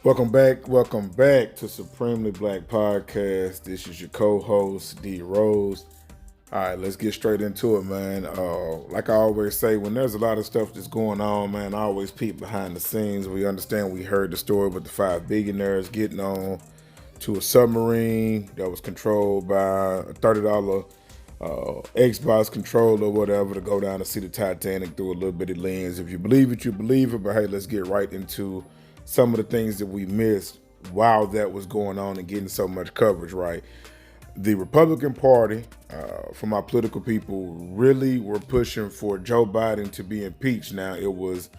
Welcome back to Supremely Black Podcast. This is your co-host, D Rose. All right, let's get straight into it, man. Like I always say, when there's a lot of stuff that's going on, man, I always peep behind the scenes. We understand we heard the story with the five billionaires getting on to a submarine that was controlled by a $30 Xbox controller or whatever to go down to see the Titanic through a little bitty lens. If you believe it, you believe it. But hey, let's get right into some of the things that we missed while that was going on and getting so much coverage, right? The Republican Party, for my political people, really were pushing for Joe Biden to be impeached. Now, it was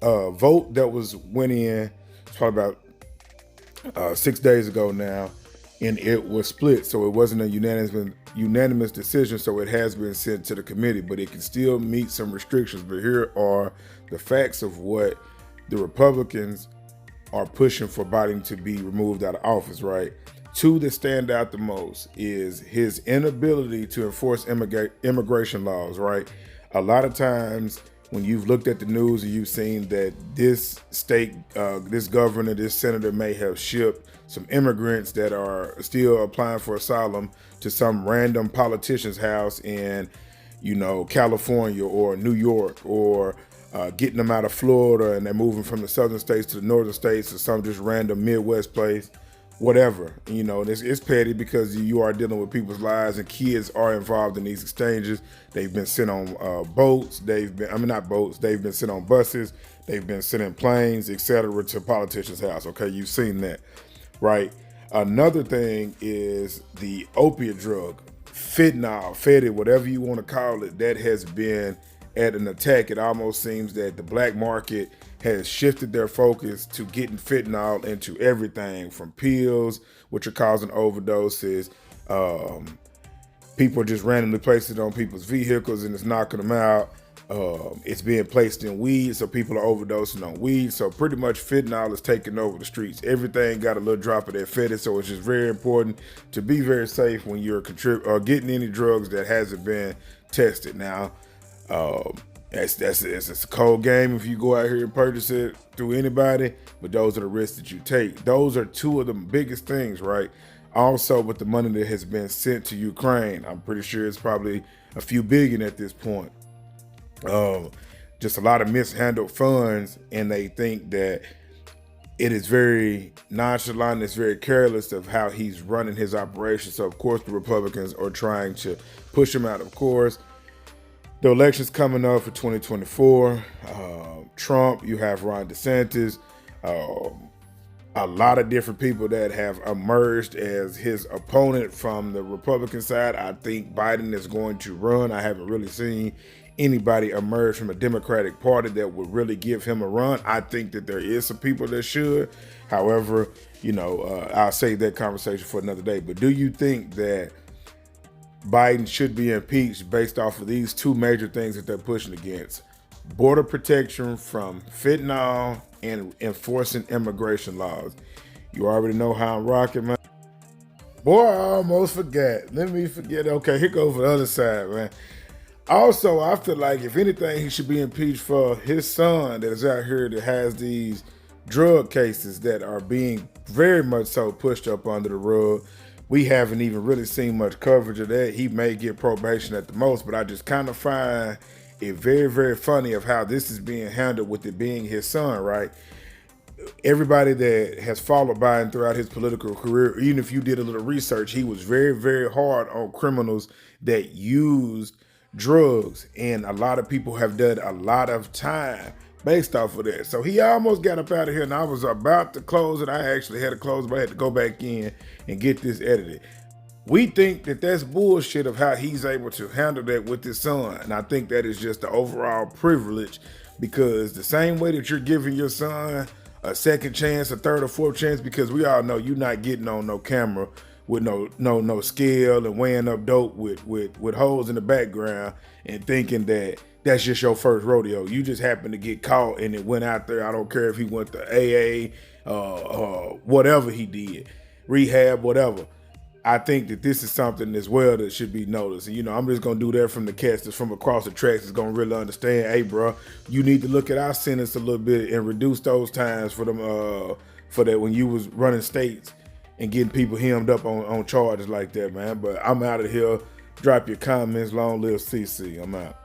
a vote that went in, it's probably about 6 days ago now, and it was split. So it wasn't a unanimous decision, so it has been sent to the committee, but it can still meet some restrictions. But here are the facts of what the Republicans are pushing for Biden to be removed out of office, right? Two that stand out the most is his inability to enforce immigration laws, right? A lot of times when you've looked at the news and you've seen that this state, this governor, this senator may have shipped some immigrants that are still applying for asylum to some random politician's house in, California or New York, or getting them out of Florida and they're moving from the southern states to the northern states or some just random Midwest place, whatever. It's petty because you are dealing with people's lives and kids are involved in these exchanges. They've been sent on boats. They've been sent on buses. They've been sent in planes, etc., to politicians' house. Okay, you've seen that, right? Another thing is the opiate drug, fentanyl, fetid, whatever you want to call it, that has been at an attack. It almost seems that the black market has shifted their focus to getting fentanyl into everything from pills, which are causing overdoses. People just randomly place it on people's vehicles and it's knocking them out. It's being placed in weed, so people are overdosing on weed. So pretty much fentanyl is taking over the streets. Everything got a little drop of that fetid, so it's just very important to be very safe when you're getting any drugs that hasn't been tested. Now, it's a cold game if you go out here and purchase it through anybody, but those are the risks that you take. Those are two of the biggest things, right? Also, with the money that has been sent to Ukraine, I'm pretty sure it's probably a few billion at this point. Just a lot of mishandled funds, and they think that it is very nonchalant, it's very careless of how he's running his operation. So, of course, the Republicans are trying to push him out, of course. The election's coming up for 2024. Trump, you have Ron DeSantis, a lot of different people that have emerged as his opponent from the Republican side. I think Biden is going to run. I haven't really seen anybody emerge from a Democratic Party that would really give him a run. I think that there is some people that should. However, I'll save that conversation for another day. But do you think that Biden should be impeached based off of these two major things that they're pushing against? Border protection from fentanyl and enforcing immigration laws. You already know how I'm rocking, man. Boy, I almost forgot. Let me forget. Okay, here goes for the other side, man. Also, I feel like if anything, he should be impeached for his son that is out here that has these drug cases that are being very much so pushed up under the rug. We haven't even really seen much coverage of that. He may get probation at the most, but I just kind of find it very, very funny of how this is being handled with it being his son, right? Everybody that has followed Biden throughout his political career, even if you did a little research, he was very, very hard on criminals that used drugs. And a lot of people have done a lot of time based off of that. So he almost got up out of here, and I was about to close it. I actually had to close, but I had to go back in and get this edited. We think that that's bullshit of how he's able to handle that with his son. And I think that is just the overall privilege, because the same way that you're giving your son a second chance, a third or fourth chance, because we all know you're not getting on no camera with no scale and weighing up dope with holes in the background and thinking that that's just your first rodeo. You just happened to get caught and it went out there. I don't care if he went to AA, whatever he did, rehab, whatever. I think that this is something as well that should be noticed. And, I'm just gonna do that from the cats that's from across the tracks that's gonna really understand. Hey, bro, you need to look at our sentence a little bit and reduce those times for them. For that when you was running states and getting people hemmed up on charges like that, man. But I'm out of here. Drop your comments. Long live CC. I'm out.